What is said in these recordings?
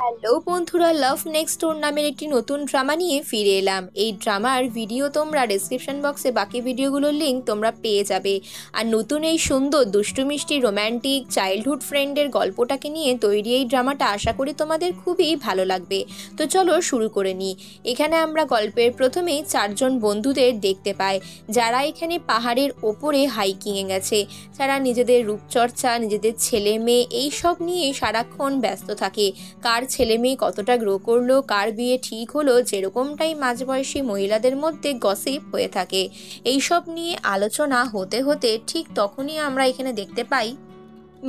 Hello বন্ধুরা, লাভ next ডোর নামের একটি নতুন ড্রামা নিয়ে ফিরে এলাম। এই ড্রামার ভিডিও তোমরা ডেসক্রিপশন বক্সে বাকি ভিডিওগুলোর লিঙ্ক তোমরা পেয়ে যাবে। আর নতুন এই সুন্দর দুষ্টু মিষ্টি রোম্যান্টিক চাইল্ডহুড ফ্রেন্ডের গল্পটাকে নিয়ে তৈরি এই ড্রামাটা আশা করি তোমাদের খুবই ভালো লাগবে। তো চলো শুরু করে নিই। এখানে আমরা গল্পের প্রথমেই চারজন বন্ধুদের দেখতে পাই, যারা এখানে পাহাড়ের ওপরে হাইকিংয়ে গেছে। যারা নিজেদের রূপচর্চা, নিজেদের ছেলে মেয়ে এইসব নিয়ে সারাক্ষণ ব্যস্ত থাকে। কার ছেলে মেয়ে কতটা গ্রো করলো, কার বিয়ে ঠিক হলো, যেরকমটাই মাঝবয়সী মহিলাদের মধ্যে গসিপ হয়ে থাকে, এইসব নিয়ে আলোচনা হতে হতে ঠিক তখনই আমরা এখানে দেখতে পাই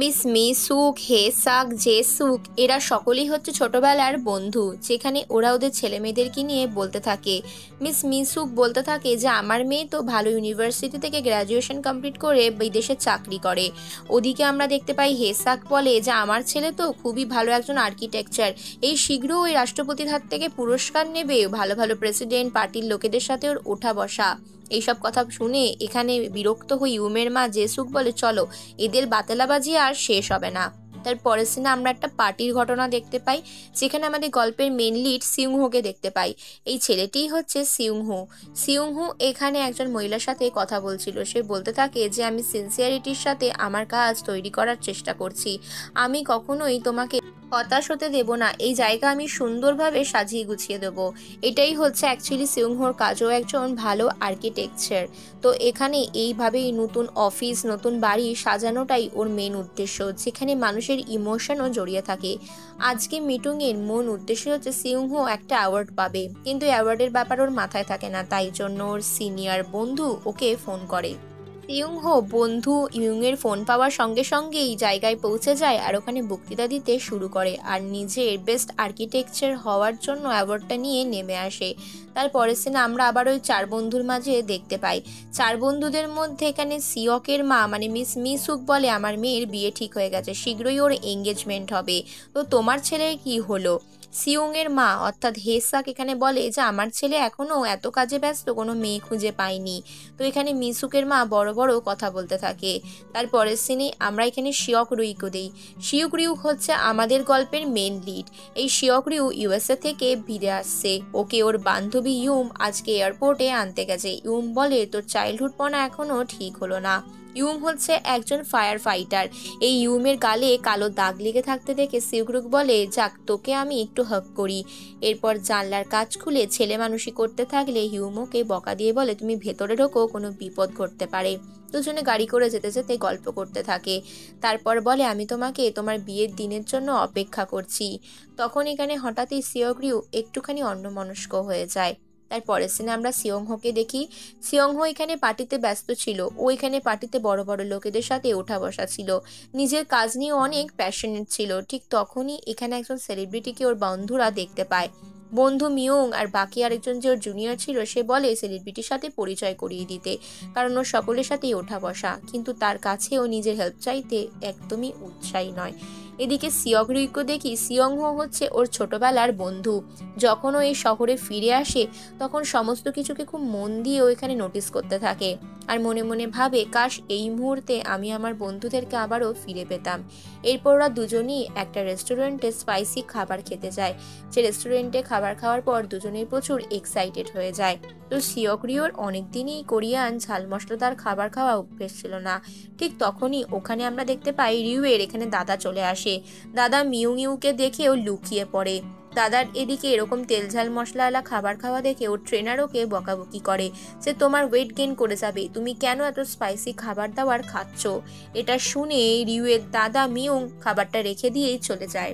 মিস মিসুক, হেসাক, জেসুক এরা সকলেই হচ্ছে ছোটবেলার বন্ধু। যেখানে ওরা ওদের ছেলে মেয়েদেরকে নিয়ে বলতে থাকে। মিস মিসুক বলতে থাকে যে আমার মেয়ে তো ভালো ইউনিভার্সিটি থেকে গ্র্যাজুয়েশন কমপ্লিট করে বিদেশে চাকরি করে। ওদিকে আমরা দেখতে পাই হেসাক বলে যে আমার ছেলে তো খুবই ভালো একজন আর্কিটেকচার, এই শীঘ্র ওই রাষ্ট্রপতির হাত থেকে পুরস্কার নেবে, ভালো ভালো প্রেসিডেন্ট পার্টির লোকেদের সাথে ওর ওঠা বসা। এইসব কথা শুনে এখানে বিরক্ত হয়ে ইউমের মা জেসুক বলে চলো, এদের বাতেলাবাজি আর শেষ হবে না। তার পরের সিনে আমরা একটা পার্টির ঘটনা দেখতে পাই, যেখানে আমাদের গল্পের মেন লিড সিউংহোকে দেখতে পাই। এই ছেলেটিই হচ্ছে সিউংহো। সিউংহো এখানে একজন মহিলার সাথে কথা বলছিল। সে বলতে থাকে যে আমি সিনসিয়ারিটির সাথে আমার কাজ তৈরি করার চেষ্টা করছি, আমি কখনোই তোমাকে হতাশ হতে দেব না, এই জায়গা আমি সুন্দরভাবে সাজিয়ে গুছিয়ে দেবো। এটাই হচ্ছে অ্যাকচুয়ালি সিউংহোর কাজও একজন ভালো আর্কিটেকচার। তো এখানে এইভাবেই নতুন অফিস, নতুন বাড়ি সাজানোটাই ওর মেন উদ্দেশ্য, যেখানে মানুষের ইমোশনও জড়িয়ে থাকে। আজকে মিটিংয়ের মূল উদ্দেশ্য হচ্ছে সিউংহো একটা অ্যাওয়ার্ড পাবে, কিন্তু অ্যাওয়ার্ডের ব্যাপার ওর মাথায় থাকে না, তাই জন্য ওর সিনিয়র বন্ধু ওকে ফোন করে। ইয়ুংহো বন্ধু ইয়ুংয়ের ফোন পাওয়ার সঙ্গে সঙ্গেই জায়গায় পৌঁছে যায় আর ওখানে বক্তৃতা দিতে শুরু করে আর নিজের বেস্ট আর্কিটেকচার হওয়ার জন্য অ্যাওয়ার্ডটা নিয়ে নেমে আসে। তারপরের সিনে আমরা আবার ওই চার বন্ধুর মাঝে দেখতে পাই। চার বন্ধুদের মধ্যে এখানে সিয়কের মা মানে মিস মিসুক বলে আমার মেয়ের বিয়ে ঠিক হয়ে গেছে, শীঘ্রই ওর এঙ্গেজমেন্ট হবে, তো তোমার ছেলের কি হলো? সিউংয়ের মা অর্থাৎ হেসাক এখানে বলে যে আমার ছেলে এখনো এত কাজে ব্যস্ত, কোনো মেয়ে খুঁজে পায়নি। তো এখানে মিসুকের মা বড় বড় কথা বলতে থাকে। তারপরের সিনে আমরা এখানে শিয়ক রুইকে দিই। শিয়ক রিউ হচ্ছে আমাদের গল্পের মেন লিড। এই শিয়ক রিউ ইউএসএ থেকে ফিরে আসছে, ওকে ওর বান্ধবী ইউম আজকে এয়ারপোর্টে আনতে গেছে। ইউম বলে তোর চাইল্ডহুড পনা এখনো ঠিক হলো না। ইউম হচ্ছে একজন ফায়ার ফাইটার। এই ইউমের গালে কালো দাগ লেগে থাকতে দেখে সিউগ্রুক বলে যাক তোকে আমি একটু হাগ করি। এরপর জানলার কাজ খুলে ছেলে মানুষই করতে থাকলে হিউমোকে বকা দিয়ে বলে তুমি ভেতরে ঢোকো, কোনো বিপদ ঘটতে পারে। দুজনে গাড়ি করে যেতে যেতে গল্প করতে থাকে। তারপর বলে আমি তোমাকে তোমার বিয়ের দিনের জন্য অপেক্ষা করছি। তখন এখানে হঠাৎই সিয়গ্রিউ একটুখানি অন্যমনস্ক হয়ে যায়। তারপরের সিনে আমরা সিয়ংহোকে দেখি। সিয়ংহো এখানে পার্টিতে ব্যস্ত ছিল, ও এখানে পার্টিতে বড় বড় লোকেদের সাথে ওঠা বসা ছিল, নিজের কাজ নিয়ে অনেক প্যাশনেট ছিল। ঠিক তখনই এখানে একজন সেলিব্রিটিকে ওর বন্ধুরা দেখতে পায়। বন্ধু মিয়ং আর বাকি আরেকজন যে ওর জুনিয়র ছিল সে বলে সেলিব্রিটির সাথে পরিচয় করিয়ে দিতে, কারণ ও সকলের সাথেই ওঠা বসা, কিন্তু তার কাছেও নিজের হেল্প চাইতে একদমই উৎসাহী নয়। এদিকে সিয়ংরিকে দেখি, সিয়ংহো হচ্ছে ওর ছোটবেলার বন্ধু। যখন ও এই শহরে ফিরে আসে তখন সমস্ত কিছুকে খুব মন দিয়ে ও এখানে নোটিস করতে থাকে আর মনে মনে ভাবে কাশ এই মুহূর্তে আমি আমার বন্ধুদেরকে আবারও ফিরে পেতাম। এরপর ওরা দুজনই একটা রেস্টুরেন্টে স্পাইসি খাবার খেতে যায়। যে রেস্টুরেন্টে খাবার খাওয়ার পর দুজনেই প্রচুর এক্সাইটেড হয়ে যায়। তো সিয়করিওর অনেকদিনই কোরিয়ান ঝাল মশলাদার খাবার খাওয়া অভ্যেস ছিল না। ঠিক তখনই ওখানে আমরা দেখতে পাই রিউয়ের এখানে দাদা চলে আসে। দাদা মিউং ইউকে দেখেও লুকিয়ে পড়ে। দাদার এদিকে এরকম তেল ঝাল মশলাওয়ালা খাবার খাওয়া দেখে ওর ট্রেনার ওকে বকাবকি করে যে তোমার ওয়েট গেইন করে যাবে, তুমি কেন এত স্পাইসি খাবার দাবার খাচ্ছ। এটা শুনে রিউয়ের দাদা মিউং খাবারটা রেখে দিয়েই চলে যায়।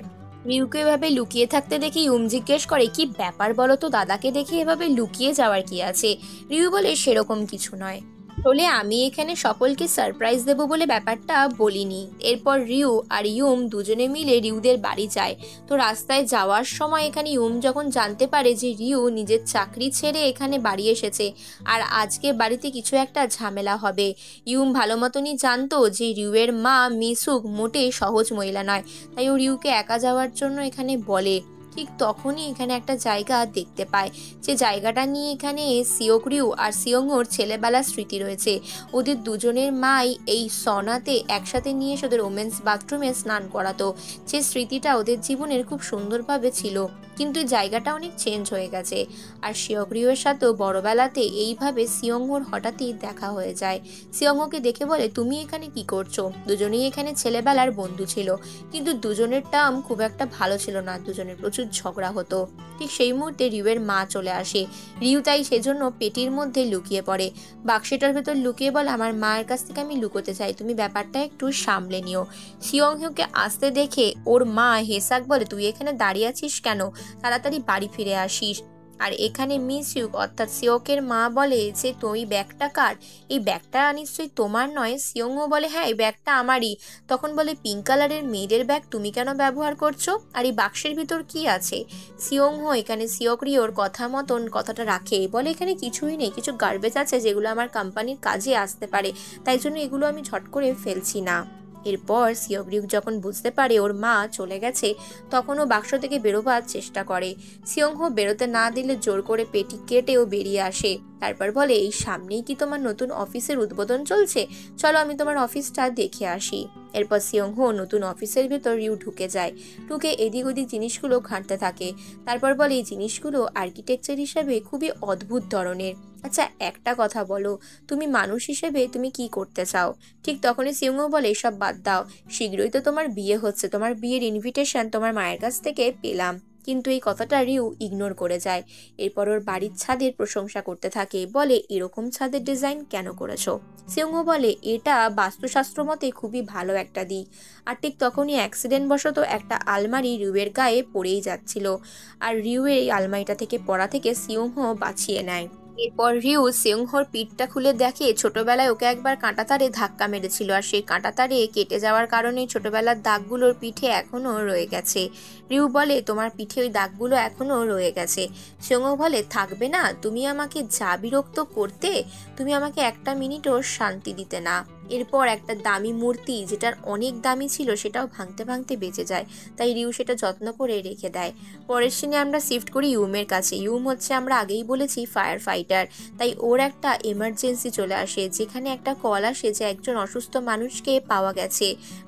রিউকে এভাবে লুকিয়ে থাকতে দেখে ইউম জিজ্ঞেস করে কি ব্যাপার বলো তো, দাদাকে দেখে এভাবে লুকিয়ে যাওয়ার কি আছে? রিউ বলে সেরকম কিছু নয়, আসলে আমি এখানে সকলকে সারপ্রাইজ দেব বলে ব্যাপারটা বলিনি। এরপর রিউ আর ইউম দুজনে মিলে রিউদের বাড়ি যায়। তো রাস্তায় যাওয়ার সময় এখানে ইউম যখন জানতে পারে যে রিউ নিজের চাকরি ছেড়ে এখানে বাড়ি এসেছে আর আজকে বাড়িতে কিছু একটা ঝামেলা হবে। ইউম ভালো মতনই জানতো যে রিউয়ের মা মিসুক মোটেই সহজ মহিলা নয়, তাই ও রিউকে একা যাওয়ার জন্য এখানে বলে। ঠিক তখনই এখানে একটা জায়গা দেখতে পায়, যে জায়গাটা নিয়ে এখানে সিওক রিউ আর সিয়ংহোর ছেলেবেলার স্মৃতি রয়েছে। ওদের দুজনের মাই এই সনাতে একসাথে নিয়ে এসে ওদের ওমেন্স বাথরুমে স্নান করাতো। যে স্মৃতিটা ওদের জীবনের খুব সুন্দরভাবে ছিল, কিন্তু এই জায়গাটা অনেক চেঞ্জ হয়ে গেছে। আর সিওক রিউয়ের সাথেও বড়বেলাতে এইভাবে সিয়ংহোর হঠাৎই দেখা হয়ে যায়। সিয়ংহোকে দেখে বলে, তুমি এখানে কি করছো? দুজনেই এখানে ছেলেবেলার বন্ধু ছিল, কিন্তু দুজনের টার্ম খুব একটা ভালো ছিল না, দুজনের প্রচুর ঝগড়া হতো। ঠিক সেই মুহূর্তে রিউয়ের মা চলে আসে। রিউ তাই সেজন্য পেটির মধ্যে লুকিয়ে পড়ে, বাক্সটার ভেতর লুকিয়ে বলে, আমার মায়ের কাছ থেকে আমি লুকোতে চাই, তুমি ব্যাপারটা একটু সামলে নিও। সিয়ংহোকে আসতে দেখে ওর মা হেসাক বলে, তুই এখানে দাঁড়িয়ে আছিস কেন? তাড়াতাড়ি বাড়ি ফিরে আসিস। আর এখানে মিসইউক অর্থাৎ সিওকের মা বলে যে, তুই ব্যাগটা কার? এই ব্যাগটা নিশ্চয়ই তোমার নয়। সিয়ংহো বলে, হ্যাঁ এই ব্যাগটা আমারই। তখন বলে, পিঙ্ক কালারের মেয়েদের ব্যাগ তুমি কেন ব্যবহার করছো? আর এই বাক্সের ভিতর কি আছে? সিয়ংহো এখানে সিওক রিওর কথা মতন কথাটা রাখে, বলে এখানে কিছুই নেই, কিছু গার্বেজ আছে যেগুলো আমার কোম্পানির কাজে আসতে পারে, তাই জন্য এগুলো আমি ঝট করে ফেলছি না। এরপর সিওক রিউ যখন বুঝতে পারে ওর মা চলে গেছে, তখন ও বাক্স থেকে বেরোবার চেষ্টা করে। সিয়ংহো বেরোতে না দিলে জোর করে পেটি কেটেও বেরিয়ে আসে। তারপর বলে, এই সামনেই কি তোমার নতুন অফিসের উদ্বোধন চলছে? চলো আমি তোমার অফিসটা দেখে আসি। এরপর সিয়ংহো নতুন অফিসের ভেতর রিউ ঢুকে যায়, ঢুকে এদিক ওদিক জিনিসগুলো ঘাঁটতে থাকে। তারপর বলে, এই জিনিসগুলো আর্কিটেকচার হিসেবে খুবই অদ্ভুত ধরনের। আচ্ছা একটা কথা বলো, তুমি মানুষ হিসেবে তুমি কি করতে চাও? ঠিক তখনই সিয়ংহো বলে, এসব বাদ দাও, শীঘ্রই তো তোমার বিয়ে হচ্ছে, তোমার বিয়ের ইনভিটেশন তোমার মায়ের কাছ থেকে পেলাম। কিন্তু এই কথাটা রিউ ইগনোর করে যায়। এরপর ওর বাড়ির ছাদের প্রশংসা করতে থাকে, বলে, এরকম ছাদের ডিজাইন কেন করেছো? সিয়ংহো বলে, এটা বাস্তুশাস্ত্র মতে খুবই ভালো একটা দিক। আর ঠিক তখনই অ্যাক্সিডেন্ট বশত একটা আলমারি রিউয়ের গায়ে পড়েই যাচ্ছিল, আর রিউয়ের এই আলমারিটা থেকে পড়া থেকে সিয়ংহো বাঁচিয়ে নেয়। এরপর রিউ সিয়ংহোর পিঠটা খুলে দেখে ছোটবেলায় ওকে একবার কাঁটাতারে ধাক্কা মেরেছিল, আর সেই কাঁটাতারে কেটে যাওয়ার কারণে ছোটবেলার দাগগুলোর পিঠে এখনো রয়ে গেছে। রিউ বলে, তোমার পিঠে ওই দাগগুলো এখনো রয়ে গেছে। সিয়ংহো বলে, থাকবে না? তুমি আমাকে যা বিরক্ত করতে, তুমি আমাকে একটা মিনিটও শান্তি দিতে না। এরপর একটা দামি মূর্তি, যেটার অনেক দামি ছিল, সেটাও ভাঙতে ভাঙতে বেঁচে যায়, তাই রিউ সেটা যত্ন করে রেখে দেয়। পরের সিনে আমরা শিফট করি ইউমের কাছে। ইউম হচ্ছে, আমরা আগেই বলেছি, ফায়ার ফাইটার। তাই ওর একটা এমার্জেন্সি চলে আসে, যেখানে একটা কল আসে যে একজন অসুস্থ মানুষকে পাওয়া গেছে।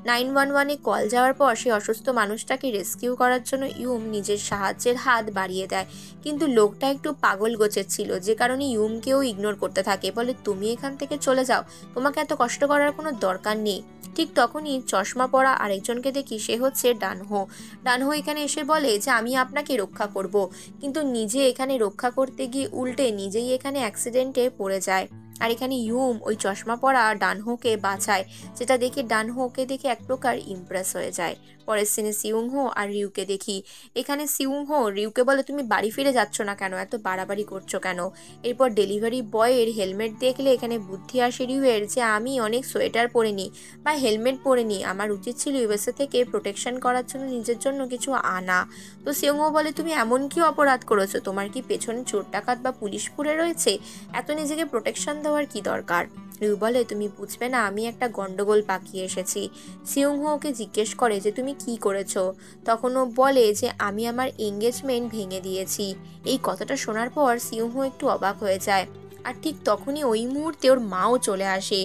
911-এ কল যাওয়ার পর সেই অসুস্থ মানুষটাকে রেস্কিউ করার জন্য ইউম নিজের সাহায্যের হাত বাড়িয়ে দেয়, কিন্তু লোকটা একটু পাগল গোছের ছিল, যে কারণে ইউমকেও ইগনোর করতে থাকে। বলে, তুমি এখান থেকে চলে যাও, তোমাকে এত কষ্ট করার কোনো দরকার নেই। ঠিক তখনই চশমা পরা আরেকজনকে দেখি, সে হচ্ছে ডানহো। ডানহো এখানে এসে বলে যে, আমি আপনাকে রক্ষা করব, কিন্তু নিজে এখানে রক্ষা করতে গিয়ে উল্টে নিজেই এখানে অ্যাক্সিডেন্টে পড়ে যায়। আর এখানে ইউম ওই চশমা পরা ডানহোকে বাঁচায়, যেটা দেখে ডানহোকে দেখে এক প্রকার ইমপ্রেস হয়ে যায়। পরের সিনে সিয়ংহো আর রিউকে দেখি। এখানে সিয়ংহো রিউকে বলে, তুমি বাড়ি ফিরে যাচ্ছ না কেন? এত বাড়াবাড়ি করছো কেন? এরপর ডেলিভারি বয়ের হেলমেট দেখলে এখানে বুদ্ধি আসে রিউয়ের, যে আমি অনেক সোয়েটার পরে নিই বা হেলমেট পরে নিই, আমার উচিত ছিল ইউএসএ থেকে প্রোটেকশন করার জন্য নিজের জন্য কিছু আনা। তো সিয়ংহো বলে, তুমি এমন কি অপরাধ করেছো? তোমার কি পেছনে চোর ডাকাত বা পুলিশ পড়ে রয়েছে? এত নিজেকে প্রোটেকশন দেওয়ার কি দরকার? রিউ বলে, তুমি বুঝবে না, আমি একটা গন্ডগোল পাকিয়ে এসেছি। সিয়ংহো ওকে জিজ্ঞেস করে যে, তুমি কি করেছো? তখন ও বলে যে, আমি আমার এঙ্গেজমেন্ট ভেঙে দিয়েছি। এই কথাটা শোনার পর সিয়ংহো একটু অবাক হয়ে যায়। আর ঠিক তখনই ওই মুহূর্তে ওর মাও চলে আসে।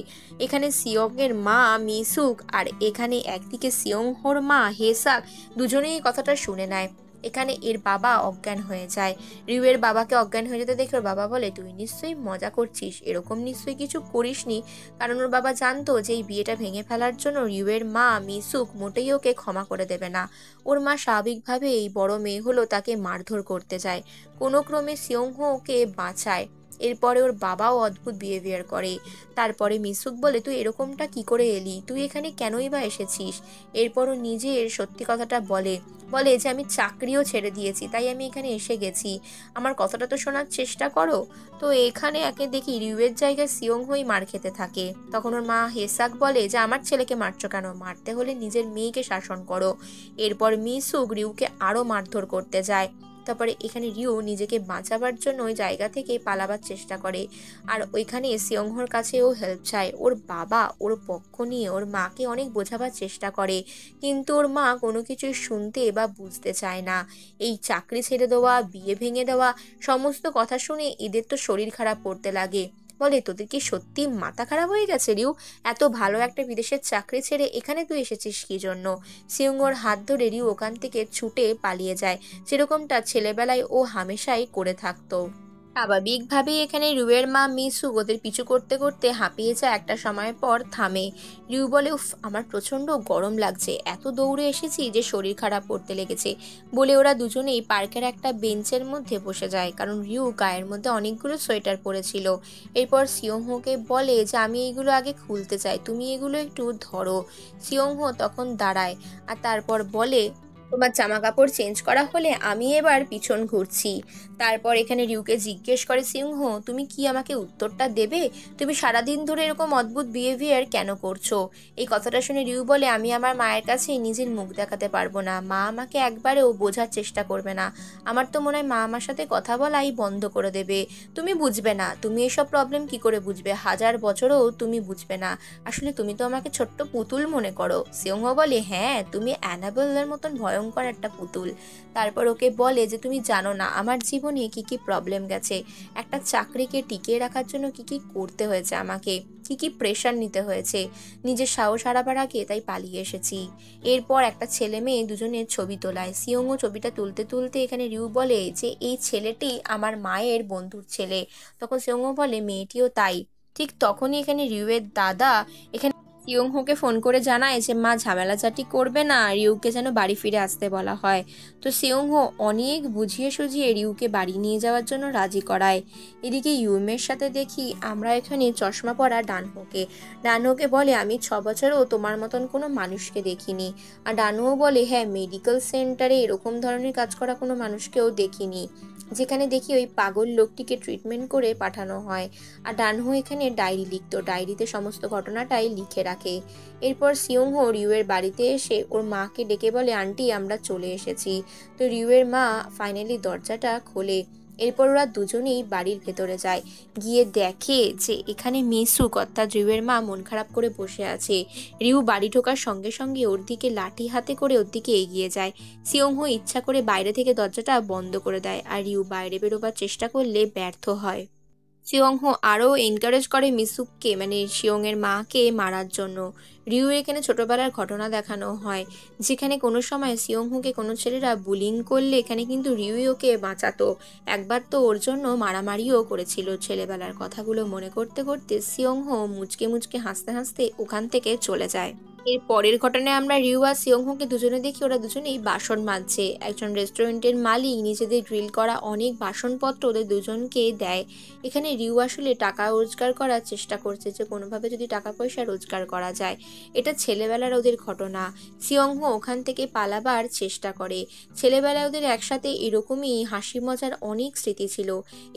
এখানে সিয়ংয়ের মা মিসুক, আর এখানে একদিকে সিয়ংহোর মা হেসাক, দুজনেই এই কথাটা শুনে নেয়। এখানে এর বাবা অজ্ঞান হয়ে যায়। রিউয়ের বাবাকে অজ্ঞান হয়ে যেতে দেখে ওর বাবা বলে, তুই নিশ্চয়ই মজা করছিস, এরকম নিশ্চয়ই কিছু করিসনি। কারণ ওর বাবা জানতো যে এই বিয়েটা ভেঙে ফেলার জন্য রিউয়ের মা মিসুক মোটেই ওকে ক্ষমা করে দেবে না। ওর মা স্বাভাবিকভাবে এই বড় মেয়ে হলো তাকে মারধর করতে যায়, কোনো ক্রমে সিয়ংহো ওকে বাঁচায়। এরপরে ওর বাবাও অদ্ভুত বিহেভিয়ার করে। তারপরে মিসুক বলে, তুই এরকমটা কি করে এলি? তুই এখানে কেনই বা এসেছিস? এরপরও নিজের সত্যি কথাটা বলে যে, আমি চাকরিও ছেড়ে দিয়েছি, তাই আমি এখানে এসে গেছি, আমার কথাটা তো শোনার চেষ্টা করো। তো এখানে একে দেখি রিউয়ের জায়গায় সিয়ংহোই মার খেতে থাকে। তখন ওর মা হেসাক বলে যে, আমার ছেলেকে মারছো কেন? মারতে হলে নিজের মেয়েকে শাসন করো। এরপর মিসুক রিউকে আরো মারধর করতে যায়। তারপরে এখানে রিউ নিজেকে বাঁচাবার জন্য ওই জায়গা থেকে পালাবার চেষ্টা করে। আর ওইখানে সিয়ংহোর কাছেও হেল্প চায়। ওর বাবা ওর পক্ষ নিয়ে ওর মাকে অনেক বোঝাবার চেষ্টা করে, কিন্তু ওর মা কোনো কিছুই শুনতে বা বুঝতে চায় না। এই চাকরি ছেড়ে দেওয়া, বিয়ে ভেঙে দেওয়া, সমস্ত কথা শুনে এদের তো শরীর খারাপ করতে লাগে। বলে, তোদের কি সত্যি মাথা খারাপ হয়ে গেছে রিউ? এত ভালো একটা বিদেশের চাকরি ছেড়ে এখানে তুই এসেছিস কি জন্য? সিয়ংহোর হাত ধরে রিউ ওখান থেকে ছুটে পালিয়ে যায়, যেরকমটা ছেলেবেলায় ও হামেশাই করে থাকতো। স্বাভাবিকভাবেই এখানে রিউয়ের মা মিসুক ওদের পিছু করতে করতে হাঁপিয়ে যায়। একটা সময় পর থামে। রিউ বলে, উফ, আমার প্রচণ্ড গরম লাগছে, এত দৌড়ে এসেছি যে শরীর খারাপ করতে লেগেছে। বলে ওরা দুজনেই পার্কের একটা বেঞ্চের মধ্যে বসে যায়, কারণ রিউ গায়ের মধ্যে অনেকগুলো সোয়েটার পরেছিল। এরপর সিয়ংহোকে বলে যে আমি এইগুলো আগে খুলতে চাই, তুমি এগুলো একটু ধরো। সিয়ংহো তখন দাঁড়ায় আর তারপর বলে, তোমার জামা কাপড় চেঞ্জ করা হলে আমি এবার পিছন ঘুরছি। তারপর এখানে রিউকে জিজ্ঞেস করে সিংহ, তুমি কি আমাকে উত্তরটা দেবে? তুমি সারাদিন ধরে এরকম অদ্ভুত বিহেভিয়ার কেন করছো? এই কথাটা শুনে রিউ বলে, আমি আমার মায়ের কাছে নিজের মুখ দেখাতে পারবো না, মা আমাকে একবারেও বোঝার চেষ্টা করবে না। আমার তো মনে হয় মা আমার সাথে কথা বলাই বন্ধ করে দেবে। তুমি বুঝবে না, তুমি এসব প্রবলেম কি করে বুঝবে? 1000 বছরও তুমি বুঝবে না। আসলে তুমি তো আমাকে ছোট্ট পুতুল মনে করো। সিংহ বলে, হ্যাঁ, তুমি অ্যানাবেলের মতন ভয়ঙ্কর একটা পুতুল। তারপর ওকে বলে যে তুমি জানো না আমার জীবনে কি কি প্রবলেম গেছে, একটা চাকরিকে টিকিয়ে রাখার জন্য কি কি করতে হয়েছে আমাকে, কি কি প্রেশার নিতে হয়েছে। নিজের সাহস হারাবার আগে তাই পালিয়ে এসেছি। এরপর একটা ছেলে মেয়ে দুজনের ছবি তোলায়। সিয়ংও ছবিটা তুলতে তুলতে এখানে রিউ বলে যে এই ছেলেটি আমার মায়ের বন্ধুর ছেলে। তখন সিয়ংও বলে, মেয়েটিও তাই। ঠিক তখনই এখানে রিউয়ের দাদা এখানে সিয়ংহোকে ফোন করে জানায় যে মা ঝামেলাঝাটি করবে না, রিউকে যেন বাড়ি ফিরে আসতে বলা হয়। তো সিয়ংহো অনেক বুঝিয়ে সুঝিয়ে রিউকে বাড়ি নিয়ে যাওয়ার জন্য রাজি করায়। এদিকে ইউমের সাথে দেখি আমরা এখানে চশমা পরা ডানহোকে। ডানহোকে বলে, আমি 6 বছরও তোমার মতন কোনো মানুষকে দেখিনি। আর ডানহো বলে, হ্যাঁ, মেডিকেল সেন্টারে এরকম ধরনের কাজ করা কোনো মানুষকেও দেখিনি, যেখানে দেখি ওই পাগল লোকটিকে ট্রিটমেন্ট করে পাঠানো হয়। আর ডানহো এখানে ডায়েরি লিখতো, ডায়েরিতে সমস্ত ঘটনাটাই লিখে রাখে। এরপর সিয়ংহো রিউয়ের বাড়িতে এসে ওর মাকে ডেকে বলে, আন্টি আমরা চলে এসেছি। তো রিউয়ের মা ফাইনালি দরজাটা খোলে। এরপর ওরা দুজনেই বাড়ির ভেতরে যায়। গিয়ে দেখে যে এখানে মিসুক অর্থাৎ রিউয়ের মা মন খারাপ করে বসে আছে। রিউ বাড়ি ঢোকার সঙ্গে সঙ্গে ওর দিকে লাঠি হাতে করে ওর দিকে এগিয়ে যায়। সিয়ংহো ইচ্ছা করে বাইরে থেকে দরজাটা বন্ধ করে দেয়, আর রিউ বাইরে বেরোবার চেষ্টা করলে ব্যর্থ হয়। সিয়ংহো আরও এনকারেজ করে মিসুককে, মানে শিয়ংয়ের মাকে মারার জন্য। রিউ এখানে ছোটবেলার ঘটনা দেখানো হয়, যেখানে কোনো সময় সিয়ংহোকে কোনো ছেলেরা বুলিং করলে এখানে কিন্তু রিউই ওকে বাঁচাতো। একবার তো ওর জন্য মারামারিও করেছিল। ছেলেবেলার কথাগুলো মনে করতে করতে সিয়ংহো মুচকে মুচকে হাসতে হাসতে ওখান থেকে চলে যায়। এর পরের ঘটনায় আমরা রিউ আর সিয়ংহোকে দুজনে দেখি ওরা দুজনেই বাসন মাজছে। একজন রেস্টুরেন্টের মালিক নিজেদের গ্রিল করা অনেক বাসনপত্র ওদের দুজনকে দেয়। এখানে রিউ আসলে টাকা রোজগার করার চেষ্টা করছে, যে কোনোভাবে যদি টাকা পয়সা রোজগার করা যায়। এটা ছেলেবেলার ওদের ঘটনা। সিয়ংহো ওখান থেকে পালাবার চেষ্টা করে। ছেলেবেলায় ওদের একসাথে এরকমই হাসি মজার অনেক স্মৃতি ছিল।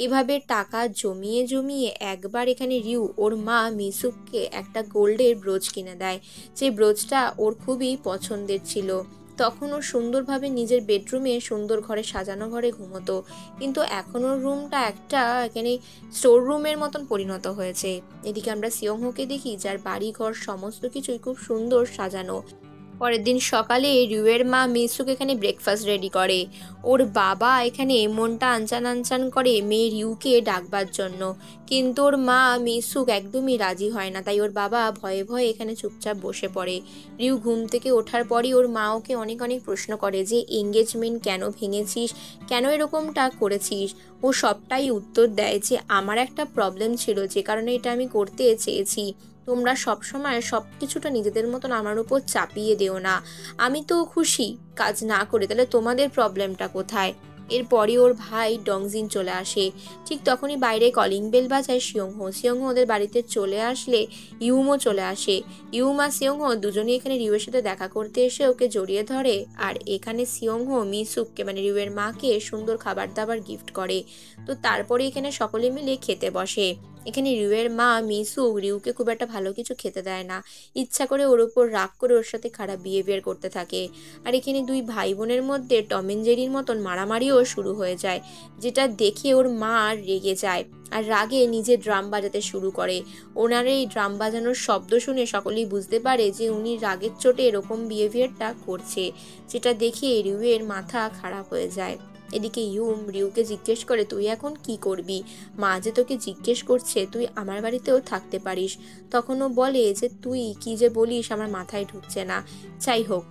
এভাবে টাকা জমিয়ে জমিয়ে একবার এখানে রিউ ওর মা মিসুককে একটা গোল্ডের ব্রোচ কিনে দেয়, যে ব্রোচটা ওর খুবই পছন্দের ছিল। তখন ও সুন্দরভাবে নিজের বেডরুমে সুন্দর ঘরে সাজানো ঘরে ঘুমোতো, কিন্তু এখন ওর রুমটা একটা এখানে স্টোর রুমের মতন পরিণত হয়েছে। এদিকে আমরা সিয়ংহোকে দেখি যার বাড়ি ঘর সমস্ত কিছুই খুব সুন্দর সাজানো। পরের দিন সকালে রিউয়ের মা মিসুক এখানে ব্রেকফাস্ট রেডি করে। ওর বাবা এখানে মনটা আনচান আনচান করে মেয়ে রিউকে ডাকবার জন্য, কিন্তু ওর মা মিসুক একদমই রাজি হয় না। তাই ওর বাবা ভয়ে ভয়ে এখানে চুপচাপ বসে পড়ে। রিউ ঘুম থেকে ওঠার পরই ওর মা ওকে অনেক অনেক প্রশ্ন করে যে এঙ্গেজমেন্ট কেন ভেঙেছিস, কেন এরকমটা করেছিস। ও সবটাই উত্তর দেয় যে আমার একটা প্রবলেম ছিল, যে কারণে এটা আমি করতে চেয়েছি। তোমরা সবসময় সব কিছুটা নিজেদের মতন আমার উপর চাপিয়ে দিও না। আমি তো খুশি কাজ না করে, তাহলে তোমাদের প্রবলেমটা কোথায়? এরপরই ওর ভাই ডংজিন চলে আসে। ঠিক তখনই বাইরে কলিং বেল বাজায় সিয়ংহো। সিয়ংহো ওদের বাড়িতে চলে আসলে ইউমও চলে আসে। ইউম আর সিয়ংহো দুজনেই এখানে রিউয়ের সাথে দেখা করতে এসে ওকে জড়িয়ে ধরে। আর এখানে সিয়ংহো মিসুককে মানে রিউয়ের মাকে সুন্দর খাবার দাবার গিফট করে। তো তারপরে এখানে সকলে মিলে খেতে বসে। এখানে রিউয়ের মা মিসুক রিউকে খুব একটা ভালো কিছু খেতে দেয় না, ইচ্ছা করে ওর ওপর রাগ করে ওর সাথে খারাপ বিহেভিয়ার করতে থাকে। আর এখানে দুই ভাই বোনের মধ্যে টম এন্ড জেরির মতন মারামারিও শুরু হয়ে যায়, যেটা দেখে ওর মা রেগে যায় আর রাগে নিজে ড্রাম বাজাতে শুরু করে। ওনার এই ড্রাম বাজানোর শব্দ শুনে সকলেই বুঝতে পারে যে উনি রাগের চোটে এরকম বিহেভিয়ারটা করছে, যেটা দেখে রিউয়ের মাথা খারাপ হয়ে যায়। এদিকে রিউকে জিজ্ঞেস করে, তুই এখন কি করবি? মা যে তোকে জিজ্ঞেস করছে, তুই আমার বাড়িতেও থাকতে পারিস। তখন ও বলে যে তুই কি যে বলিস আমার মাথায় ঢুকছে না। যাই হোক,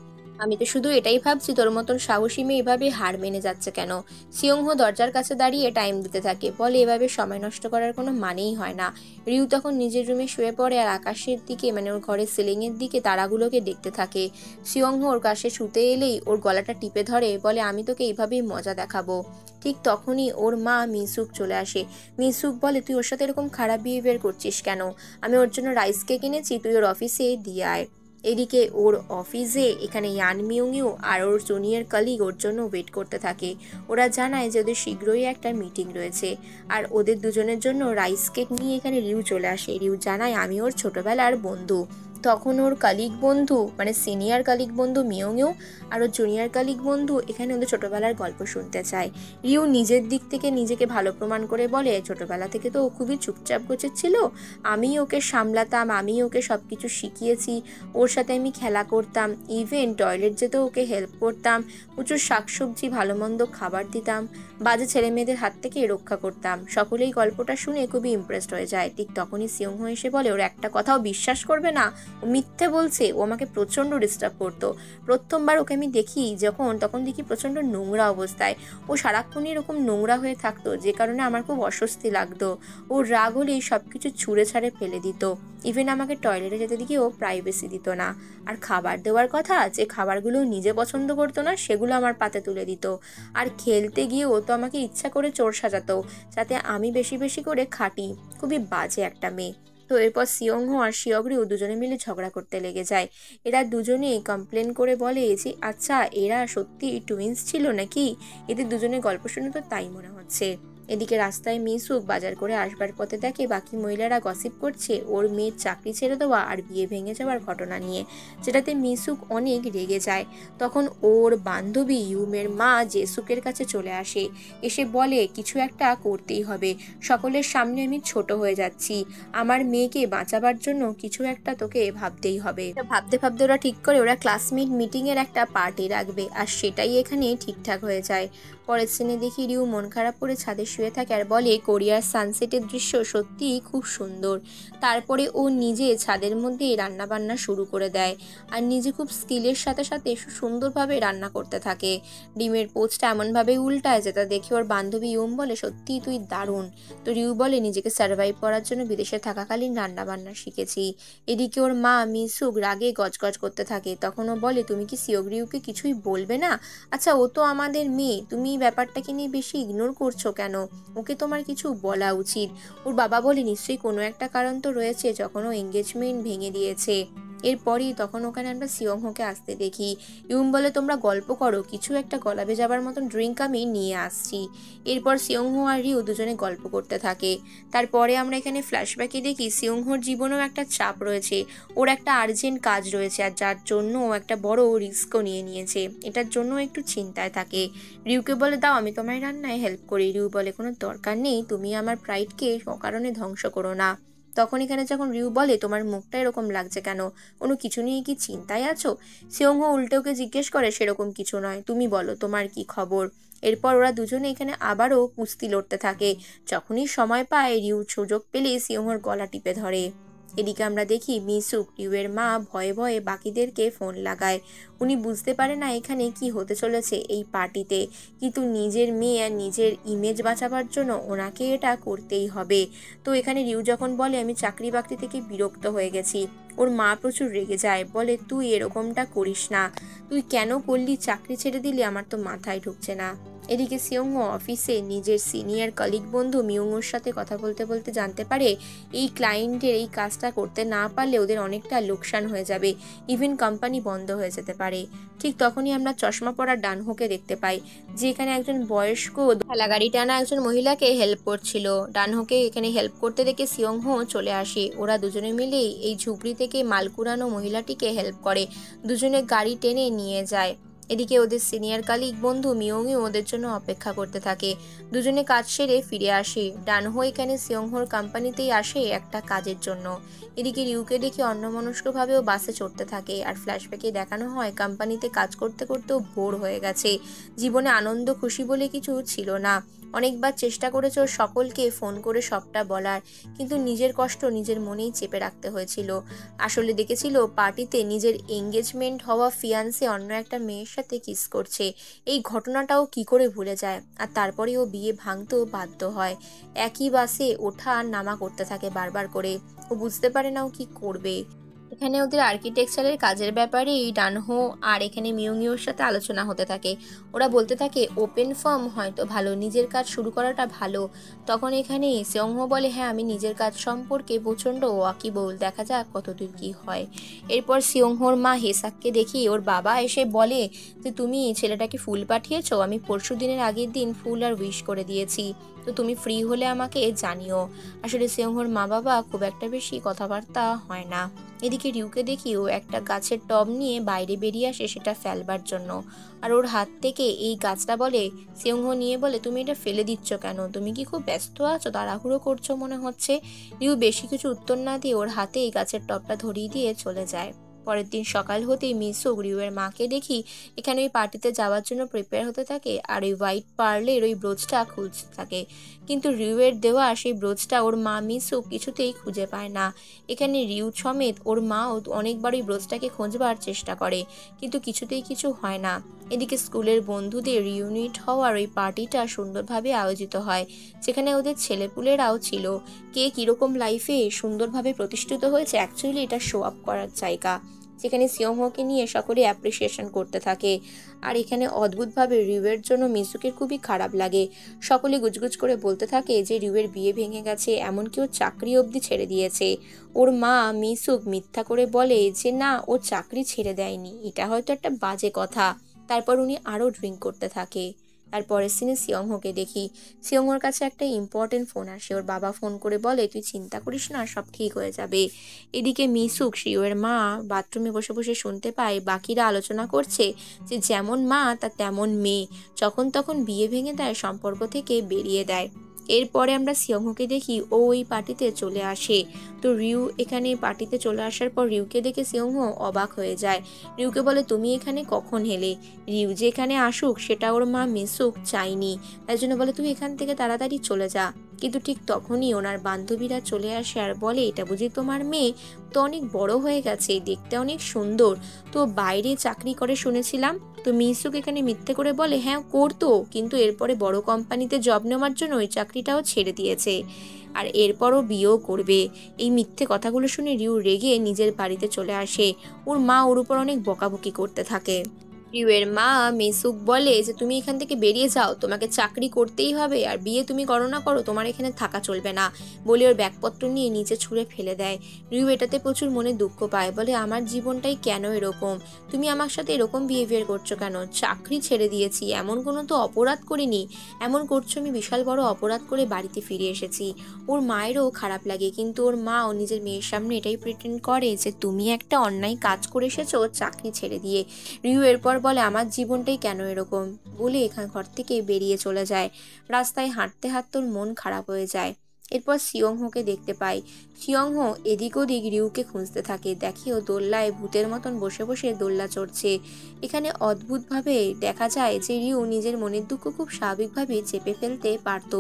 আমি তো শুধু এটাই ভাবছি তোর মতন সাহসী মেয়ে এভাবে হার মেনে যাচ্ছে কেন। সিয়ংহো দরজার কাছে দাঁড়িয়ে টাইম দিতে থাকে, বলে এভাবে সময় নষ্ট করার কোনো মানেই হয় না। রিউ তখন নিজের রুমে শুয়ে পড়ে আর আকাশের দিকে মানে ওর ঘরের সিলিংয়ের দিকে তারাগুলোকে দেখতে থাকে। সিয়ংহো ওর কাছে শুতে এলেই ওর গলাটা টিপে ধরে, বলে আমি তোকে এইভাবেই মজা দেখাবো। ঠিক তখনই ওর মা মিসুক চলে আসে। মিসুক বলে, তুই ওর সাথে এরকম খারাপ বিহেভিয়ার করছিস কেন? আমি ওর জন্য রাইস কেক এনেছি, তুই ওর অফিসে দিয়ে আয়। এদিকে ওর অফিসে এখানে ইয়ান মিউংইউ আর ওর জুনিয়র কলিগ ওর জন্য ওয়েট করতে থাকে। ওরা জানায় যে ওদের শীঘ্রই একটা মিটিং রয়েছে আর ওদের দুজনের জন্য রাইস কেক নিয়ে এখানে রিউ চলে আসে। রিউ জানায় আমি ওর ছোটবেলার বন্ধু। তখন ওর কালিগ বন্ধু মানে সিনিয়র কালিগ বন্ধু মিয়ংইউ আর ওর জুনিয়র কালিগ বন্ধু এখানে ওদের ছোটবেলার গল্প শুনতে চায়। রিউ নিজের দিক থেকে নিজেকে ভালো প্রমাণ করে বলে, ছোটবেলা থেকে তো ও খুবই চুপচাপ গোছের ছিল, আমি ওকে সামলাতাম, আমি ওকে সব কিছু শিখিয়েছি, ওর সাথে আমি খেলা করতাম, ইভেন টয়লেট যেতেও ওকে হেল্প করতাম, প্রচুর শাকসবজি ভালো মন্দ খাবার দিতাম, বাজে ছেলে মেয়েদের হাত থেকে রক্ষা করতাম। সকলেই গল্পটা শুনে খুবই ইমপ্রেসড হয়ে যায়। ঠিক তখনই সিয়ংহো এসে বলে, ওর একটা কথাও বিশ্বাস করবে না, ও মিথ্যে বলছে, ও আমাকে প্রচণ্ড ডিস্টার্ব করতো। প্রথমবার ওকে আমি দেখি তখন দেখি প্রচণ্ড নোংরা অবস্থায়, ও সারাক্ষণই এরকম নোংরা হয়ে থাকতো, যে কারণে আমার খুব অস্বস্তি লাগতো। ওর রাগ হলেই সব কিছু ছুঁড়ে ছাড়ে ফেলে দিত, ইভেন আমাকে টয়লেটে যেতে দিকে ও প্রাইভেসি দিত না। আর খাবার দেওয়ার কথা, যে খাবারগুলো নিজে পছন্দ করতো না সেগুলো আমার পাতে তুলে দিত। আর খেলতে গিয়েও তো আমাকে ইচ্ছা করে চোর সাজাতো, যাতে আমি বেশি বেশি করে খাটি। খুবই বাজে একটা মেয়ে। তো এরপর সিয়ংহো আর শিয়গরিও দুজনে মিলে ঝগড়া করতে লেগে যায়। এরা দুজনেই কমপ্লেন করে বলে যে আচ্ছা এরা সত্যি টুইন্স ছিল নাকি? এদের দুজনের গল্প শুনে তো তাই মনে হচ্ছে। এদিকে রাস্তায় মিসুক বাজার করে আসবার পথে দেখে বাকি মহিলারা গসিপ করছে ওর মেয়ের চাকরি ছেড়ে দেওয়া আর বিয়ে ভেঙে যাওয়ার ঘটনা নিয়ে, যেটাতে মিসুক অনেক রেগে যায়। তখন ওর বান্ধবী ইউমের মা জেসুকের কাছে চলে আসে, এসে বলে কিছু একটা করতেই হবে, সকলের সামনে আমি ছোট হয়ে যাচ্ছি, আমার মেয়েকে বাঁচাবার জন্য কিছু একটা তোকে ভাবতেই হবে। ভাবতে ভাবতে ওরা ঠিক করে ওরা ক্লাসমেট মিটিংয়ের একটা পার্টি রাখবে, আর সেটাই এখানে ঠিকঠাক হয়ে যায়। পরের সিনে দেখি রিউ মন খারাপ করে ছাদে শুয়ে থাকে আর বলে কোরিয়ার সানসেটের দৃশ্য সত্যিই খুব সুন্দর। তারপরে ও নিজে ছাদের মধ্যে রান্না বান্না শুরু করে দেয় আর নিজে খুব স্কিলের সাথে সাথে সুন্দরভাবে রান্না করতে থাকে। ডিমের পোচটা এমনভাবে উল্টায় যেটা দেখে ওর বান্ধবী ইউম বলে, সত্যিই তুই দারুণ। তো রিউ বলে, নিজেকে সার্ভাইভ করার জন্য বিদেশে থাকাকালীন রান্না বান্না শিখেছি। এদিকে ওর মা মিসুক রাগে গজগজ করতে থাকে। তখন ও বলে, তুমি কি সিওগরিউকে কিছুই বলবে না? আচ্ছা ও তো আমাদের মেয়ে, তুমি ব্যাপারটাকে নিয়ে বেশি ইগনোর করছো কেন? ওকে তোমার কিছু বলা উচিত। ওর বাবা বলে, নিশ্চয়ই কোনো একটা কারণ তো রয়েছে যখন ও এঙ্গেজমেন্ট ভেঙে দিয়েছে। এরপরই তখন ওখানে আমরা সিয়ংহোকে আসতে দেখি। ইউম বলে, তোমরা গল্প করো, কিছু একটা গলাবে যাবার মতন ড্রিঙ্ক আমি নিয়ে আসছি। এরপর সিয়ংহো আর রিউ দুজনে গল্প করতে থাকে। তারপরে আমরা এখানে ফ্ল্যাশব্যাকে দেখি সিয়ংহোর জীবনেও একটা চাপ রয়েছে, ওর একটা আর্জেন্ট কাজ রয়েছে, আর যার জন্য ও একটা বড় রিস্কও নিয়েছে। এটার জন্য একটু চিন্তায় থাকে। রিউকে বলে, দাও আমি তোমায় রান্নায় হেল্প করি। রিউ বলে, কোনো দরকার নেই, তুমি আমার প্রাইডকে অকারণে ধ্বংস করো না। তখন এখানে যখন রিউ বলে, তোমার মুখটা এরকম লাগছে কেন, কোনো কিছু নিয়ে কি চিন্তায় আছো? সিয়ংহো উল্টে ওকে জিজ্ঞেস করে, সেরকম কিছু নয়, তুমি বলো তোমার কি খবর। এরপর ওরা দুজনে এখানে আবারও কুস্তি লড়তে থাকে। যখনই সময় পায় রিউ সুযোগ পেলে সিয়ংহোর গলা টিপে ধরে। এদিকে আমরা দেখি মিসুক রিউয়ের মা ভয়ে ভয়ে বাকিদেরকে ফোন লাগায়। উনি বুঝতে পারে না এখানে কি হতে চলেছে এই পার্টিতে, কিন্তু নিজের মেয়ে আর নিজের ইমেজ বাঁচাবার জন্য ওনাকে এটা করতেই হবে। তো এখানে রিউ যখন বলে, আমি চাকরি বাকরি থেকে বিরক্ত হয়ে গেছি, ওর মা প্রচুর রেগে যায়, বলে তুই এরকমটা করিস না, তুই কেন করলি, চাকরি ছেড়ে দিলি, আমার তো মাথায় ঢুকছে না। এদিকে সিয়ংহো অফিসে নিজের সিনিয়র কলিগ বন্ধু মিয়ংওর সাথে কথা বলতে বলতে জানতে পারে এই ক্লায়েন্টের এই কাজটা করতে না পারলে ওদের অনেকটা লোকসান হয়ে যাবে, ইভেন কোম্পানি বন্ধ হয়ে যেতে পারে। ঠিক তখনই আমরা চশমা পরা ডানহোকে দেখতে পাই, যে এখানে একজন বয়স্ক ঠেলাগাড়ি টানা একজন মহিলাকে হেল্প করছিল। ডানহোকে এখানে হেল্প করতে দেখে সিয়ংহো চলে আসে। ওরা দুজনে মিলেই এই ঝুপড়ি থেকে মাল কুড়ানো মহিলাটিকে হেল্প করে, দুজনে গাড়ি টেনে নিয়ে যায়। এদিকে ওদের সিনিয়র কালিগ বন্ধু মিয়ংও ওদের জন্য অপেক্ষা করতে থাকে। দুজনে কাজ সেরে ফিরে আসে। ডানহো এখানে সিয়ংহোর কোম্পানিতেই আসে একটা কাজের জন্য। এদিকে রিউকে দেখে অন্যমনস্কভাবেও বাসে চড়তে থাকে, আর ফ্ল্যাশব্যাকে দেখানো হয় কোম্পানিতে কাজ করতে করতেও বোর হয়ে গেছে, জীবনে আনন্দ খুশি বলে কিছু ছিল না। অনেকবার চেষ্টা করেছে ওর সকলকে ফোন করে সবটা বলার, কিন্তু নিজের কষ্ট নিজের মনেই চেপে রাখতে হয়েছিল। আসলে দেখেছিল পার্টিতে নিজের এঙ্গেজমেন্ট হওয়া ফিয়ান্সে অন্য একটা মেয়ের সাথে কিস করছে। এই ঘটনাটাও কি করে ভুলে যায়, আর তারপরে ও বিয়ে ভাঙতেও বাধ্য হয়। একই বাসে ওঠা আর নামা করতে থাকে বারবার করে। ও বুঝতে পারে না ও কি করবে। এখানে ওদের আর্কিটেকচারের কাজের ব্যাপারে এই ডানহো আর এখানে মিয়ংইওর সাথে আলোচনা হতে থাকে। ওরা বলতে থাকে ওপেন ফার্ম হয়তো ভালো, নিজের কাজ শুরু করাটা ভালো। তখন এখানে সিয়ংহো বলে, হ্যাঁ আমি নিজের কাজ সম্পর্কে প্রচণ্ড ওয়াকিবহুল, দেখা যাক কতদূর কি হয়। এরপর সিয়ংহোর মা হেসাককে দেখি ওর বাবা এসে বলে যে তুমি ছেলেটাকে ফুল পাঠিয়েছো, আমি পরশু দিনের আগের দিন ফুল আর উইশ করে দিয়েছি, তো তুমি ফ্রি হলে আমাকে জানিও। আসলে সিয়ংহোর মা বাবা খুব একটা বেশি কথাবার্তা হয় না। এদিকে রিউকে দেখি ও একটা গাছের টব নিয়ে বাইরে বেরিয়ে আসে সেটা ফেলবার জন্য, আর ওর হাত থেকে এই গাছটা বলে সিয়ংহো নিয়ে বলে, তুমি এটা ফেলে দিচ্ছ কেন, তুমি কি খুব ব্যস্ত আছো, তাড়াহুড়ো করছো মনে হচ্ছে। রিউ বেশি কিছু উত্তর না দিয়ে ওর হাতে এই গাছের টবটা ধরিয়ে দিয়ে চলে যায়। পরের দিন সকাল হতেই মিসুক রিউয়ের মাকে দেখি এখানে ওই পার্টিতে যাওয়ার জন্য প্রিপেয়ার হতে থাকে, আর ওই হোয়াইট পার্লের ওই ব্রোচটা খুঁজতে থাকে। কিন্তু রিউয়ের দেওয়া সেই ব্রোচটা ওর মা মিসুক কিছুতেই খুঁজে পায় না। এখানে রিউ সমেত ওর মাও অনেকবার ওই ব্রোচটাকে খোঁজবার চেষ্টা করে, কিন্তু কিছুতেই কিছু হয় না। এদিকে স্কুলের বন্ধুদের রিউনিট হওয়ার ওই পার্টিটা সুন্দরভাবে আয়োজিত হয়, যেখানে ওদের ছেলেপুলেরাও ছিল। কে কীরকম লাইফে সুন্দরভাবে প্রতিষ্ঠিত হয়েছে, অ্যাকচুয়ালি এটা শো আপ করার জায়গা, যেখানে সিয়ংহোকে নিয়ে সকলে অ্যাপ্রিসিয়েশন করতে থাকে। আর এখানে অদ্ভুতভাবে রিউয়ের জন্য মিসুকের খুবই খারাপ লাগে। সকলে গুজগুজ করে বলতে থাকে যে রিউয়ের বিয়ে ভেঙে গেছে, এমনকি ও চাকরি অবধি ছেড়ে দিয়েছে। ওর মা মিসুক মিথ্যা করে বলে যে না, ও চাকরি ছেড়ে দেয়নি, এটা হয়তো একটা বাজে কথা। তারপর উনি আরও ড্রিঙ্ক করতে থাকে। তারপরের সিনে সিয়ংহোকে দেখি, সিয়ংহোর কাছে একটা ইম্পর্টেন্ট ফোন আসে। ওর বাবা ফোন করে বলে, তুই চিন্তা করিস না, সব ঠিক হয়ে যাবে। এদিকে মিসুক শিওর মা বাথরুমে বসে বসে শুনতে পায় বাকিরা আলোচনা করছে যে যেমন মা তার তেমন মেয়ে, যখন তখন বিয়ে ভেঙে দেয়, সম্পর্ক থেকে বেরিয়ে দেয়। এরপরে আমরা সিয়ংহোকে দেখি ও ওই পার্টিতে চলে আসে। তো রিউ এখানে পার্টিতে চলে আসার পর রিউকে দেখে সিয়ংহো অবাক হয়ে যায়। রিউকে বলে, তুমি এখানে কখন এলে? রিউ যে এখানে আসুক সেটা ওর মা মিসুক চাইনি, তাই জন্য বলে তুই এখান থেকে তাড়াতাড়ি চলে যা। কিন্তু ঠিক তখনই ওনার বান্ধবীরা চলে আসে আর বলে, এটা বুঝি তোমার মেয়ে? তো অনেক বড় হয়ে গেছে, দেখতে অনেক সুন্দর, তো বাইরে চাকরি করে শুনেছিলাম। তো মিসুক এখানে মিথ্যে করে বলে, হ্যাঁ করতো, কিন্তু এরপরে বড় কোম্পানিতে জব নেওয়ার জন্য ওই চাকরিটাও ছেড়ে দিয়েছে, আর এরপরও বিয়েও করবে। এই মিথ্যে কথাগুলো শুনে রিউ রেগে নিজের বাড়িতে চলে আসে। ওর মা ওর উপর অনেক বকাবকি করতে থাকে। রিউয়ের মা মিসুক বলে যে তুমি এখান থেকে বেরিয়ে যাও, তোমাকে চাকরি করতেই হবে, আর বিয়ে তুমি করো না করো, তোমার এখানে থাকা চলবে না, বলে ওর ব্যাগপত্র নিয়ে নিচে ছুঁড়ে ফেলে দেয়। রিউ এটাতে প্রচুর মনে দুঃখ পায়, বলে আমার জীবনটাই কেন এরকম, তুমি আমার সাথে এরকম বিহেভিয়ার করছো কেন? চাকরি ছেড়ে দিয়েছি, এমন কোনো তো অপরাধ করিনি, এমন করছো, আমি বিশাল বড় অপরাধ করে বাড়িতে ফিরে এসেছি। ওর মায়েরও খারাপ লাগে, কিন্তু ওর মা ও নিজের মেয়ের সামনে এটাই প্রিটেন্ড করে যে তুমি একটা অন্যায় কাজ করে এসেছো চাকরি ছেড়ে দিয়ে। রিউ এরপর বলে, আমার জীবনটাই কেন এরকম, বলে এখান ঘর থেকে বেরিয়ে চলে যায়। রাস্তায় হাঁটতে হাঁটতে ওর মন খারাপ হয়ে যায়। এরপর সিয়ংহোকে দেখতে পাই। সিয়ংহো এদিক ওদিক রিউকে খুঁজতে থাকে, দেখে ও দোল্লায় ভূতের মতন বসে বসে দোল্লা চড়ছে। এখানে অদ্ভুতভাবে দেখা যায় যে রিউ নিজের মনের দুঃখ খুব স্বাভাবিকভাবে চেপে ফেলতে পারত।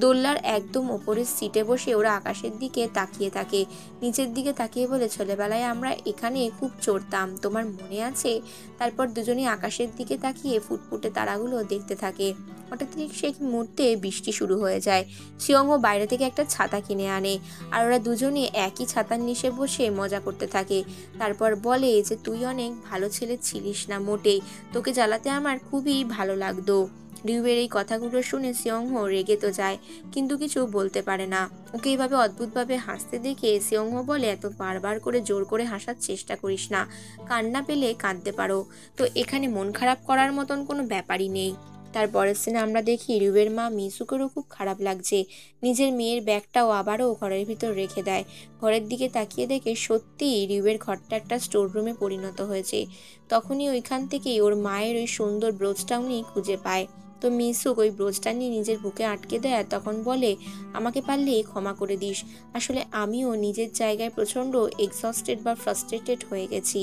দোল্লার একদম ওপরের সিটে বসে ওরা আকাশের দিকে তাকিয়ে থাকে, নিচের দিকে তাকিয়ে বলে, ছোটবেলায় আমরা এখানে খুব চড়তাম, তোমার মনে আছে? তারপর দুজনেই আকাশের দিকে তাকিয়ে ফুটফুটে তারাগুলো দেখতে থাকে। হঠাৎ সেই মুহূর্তে বৃষ্টি শুরু হয়ে যায়। সিয়ংহো বাইরে থেকে একটা ছাতা কিনে আনে, আর ওরা দুজনে একই ছাতার নিচে বসে মজা করতে থাকে। তারপর বলে যে তুই অনেক ভালো ছেলে ছিলিস না মোটেই, তোকে জ্বালাতে আমার খুবই ভালো লাগতো। রিউয়ের এই কথাগুলো শুনে সিয়ংহো রেগে তো যায়, কিন্তু কিছু বলতে পারে না। ওকে এইভাবে অদ্ভুতভাবে হাসতে দেখে সিয়ংহো বলে, এত বারবার করে জোর করে হাসার চেষ্টা করিস না, কান্না পেলে কাঁদতে পারো, তো এখানে মন খারাপ করার মতন কোনো ব্যাপারই নেই। তারপরের সিনে আমরা দেখি রিউয়ের মা মিসুকেরও খুব খারাপ লাগছে। নিজের মেয়ের ব্যাগটাও আবারও ঘরের ভিতর রেখে দেয়। ঘরের দিকে তাকিয়ে দেখে সত্যি রিউয়ের ঘরটা একটা স্টোর রুমে পরিণত হয়েছে। তখনই ওইখান থেকেই ওর মায়ের ওই সুন্দর ব্রোচটা উনি খুঁজে পায়। তো মিসুক ওই ব্রোচটা নিয়ে নিজের বুকে আটকে দেয়, আর তখন বলে, আমাকে পারলে ক্ষমা করে দিস, আসলে আমিও নিজের জায়গায় প্রচণ্ড এক্সস্টেড বা ফ্রাস্ট্রেটেড হয়ে গেছি।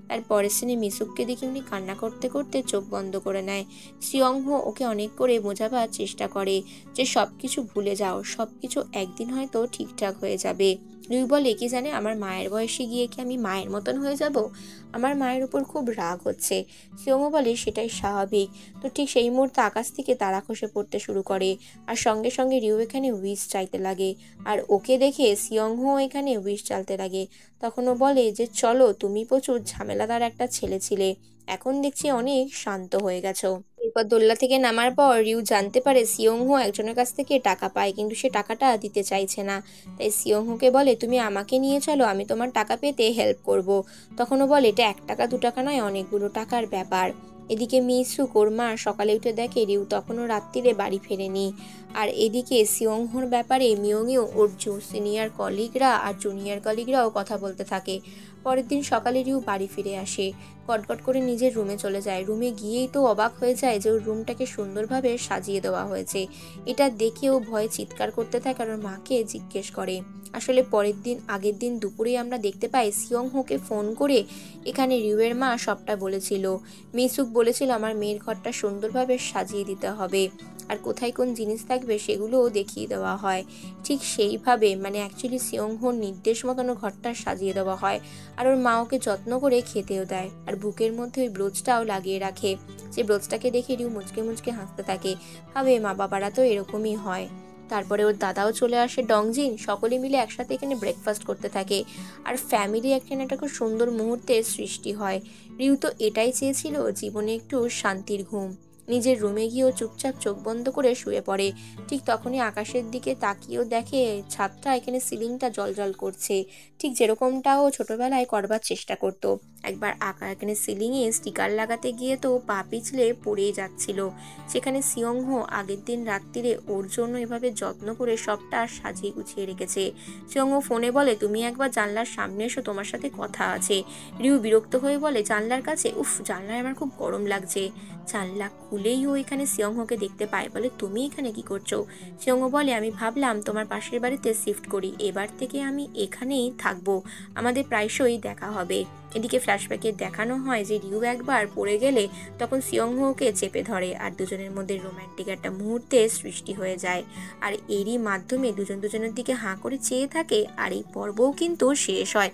তার পরের সিনে মিসুককে দেখে উনি কান্না করতে করতে চোখ বন্ধ করে নেয়। সিয়ংহো ওকে অনেক করে বোঝাবার চেষ্টা করে যে সব কিছু ভুলে যাও, সব কিছু একদিন হয়তো ঠিকঠাক হয়ে যাবে। রিউ বলে, কি জানে আমার মায়ের বয়সে গিয়ে কি আমি মায়ের মতন হয়ে যাব? আমার মায়ের উপর খুব রাগ হচ্ছে। সিয়ংহো বলে, সেটাই স্বাভাবিক। তো ঠিক সেই মুহূর্তে আকাশ থেকে তারা খসে পড়তে শুরু করে, আর সঙ্গে সঙ্গে রিউ এখানে উইশ চাইতে লাগে, আর ওকে দেখে সিয়ংহো এখানে উইশ চাইতে লাগে। তখন ও বলে যে, চলো, তুমি প্রচুর ঝামেলাদার একটা ছেলে ছিলে, এখন দেখছি অনেক শান্ত হয়ে গেছো। এরপর দোল্লা থেকে নামার পর রিউ জানতে পারে সিয়ংহো একজনের কাছ থেকে টাকা পায়, কিন্তু সে টাকাটা দিতে চাইছে না। তাই সিয়ংহোকে বলে, তুমি আমাকে নিয়ে চলো, আমি তোমার টাকা পেতে হেল্প করব। তখনও বলে, এটা 1 টাকা 2 টাকা নয়, অনেকগুলো টাকার ব্যাপার। এদিকে মিসুক ওর মা সকালে উঠে দেখে রিউ তখনও রাত্রিরে বাড়ি ফেরেনি। আর এদিকে সিয়ংহোর ব্যাপারে মিয়ংইও ওর সিনিয়র কলিগরা আর জুনিয়র কলিগরাও কথা বলতে থাকে। পরের দিন সকালে রিউ বাড়ি ফিরে আসে, কটকট করে নিজের রুমে চলে যায়। রুমে গিয়েই তো অবাক হয়ে যায় যে ওর রুমটাকে সুন্দরভাবে সাজিয়ে দেওয়া হয়েছে। এটা দেখেও ভয়ে চিৎকার করতে থাকে আর ওর মাকে জিজ্ঞেস করে। আসলে পরের দিন আগের দিন দুপুরে আমরা দেখতে পাই সিয়ংহোকে ফোন করে এখানে রিউয়ের মা সবটা বলেছিল। মিসুক বলেছিল আমার মেয়ের ঘরটা সুন্দরভাবে সাজিয়ে দিতে হবে, আর কোথায় কোন জিনিস থাকবে সেগুলোও দেখিয়ে দেওয়া হয়। ঠিক সেইভাবে মানে অ্যাকচুয়ালি সিয়ংহোর নির্দেশ মতন ঘরটা সাজিয়ে দেওয়া হয়, আর ওর মা ওকে যত্ন করে খেতেও দেয়, আর বুকের মধ্যে ওই ব্রোচটাও লাগিয়ে রাখে। যে ব্রোচটাকে দেখে রিউ মুচকে মুচকে হাসতে থাকে, ভাবে মা বাবারা তো এরকমই হয়। তারপরে ওর দাদাও চলে আসে, ডংজিন, সকলে মিলে একসাথে এখানে ব্রেকফাস্ট করতে থাকে, আর ফ্যামিলি এখানে একটা খুব সুন্দর মুহূর্তের সৃষ্টি হয়। রিউ তো এটাই চেয়েছিল, জীবনে একটু শান্তির ঘুম। নিজের রুমে গিয়েও চুপচাপ চোখ বন্ধ করে শুয়ে পড়ে। ঠিক তখনই আকাশের দিকে তাকিয়েও দেখে ছাদটা এখানে সিলিংটা জ্বলজ্বল করছে, ঠিক যেরকমটাও ছোটবেলায় করবার চেষ্টা করতো। একবার এখানে সিলিংয়ে স্টিকার লাগাতে গিয়ে তো পা পিছলে পড়েই যাচ্ছিল। সেখানে সিয়ংহো আগের দিন রাত্রিরে ওর জন্য এভাবে যত্ন করে সবটা সাজিয়ে গুছিয়ে রেখেছে। সিয়ংহো ফোনে বলে, তুমি একবার জানলার সামনে এসো, তোমার সাথে কথা আছে। রিউ বিরক্ত হয়ে বলে, জানলার কাছে? উফ, জানলায় আমার খুব গরম লাগছে। জানলা খুলেই ও এখানে সিয়ংহোকে দেখতে পায়, বলে, তুমি এখানে কি করছো? সিয়ংহো বলে, আমি ভাবলাম তোমার পাশের বাড়িতে শিফট করি, এবার থেকে আমি এখানেই থাকবো, আমাদের প্রায়শই দেখা হবে। এদিকে ফ্ল্যাশব্যাকে দেখানো হয় যে রিউ একবার পড়ে গেলে তখন সিয়ংহোকে চেপে ধরে, আর দুজনের মধ্যে রোম্যান্টিক একটা মুহূর্তের সৃষ্টি হয়ে যায়। আর এরই মাধ্যমে দুজন দুজনের দিকে হাঁ করে চেয়ে থাকে, আর এই পর্বও কিন্তু শেষ হয়।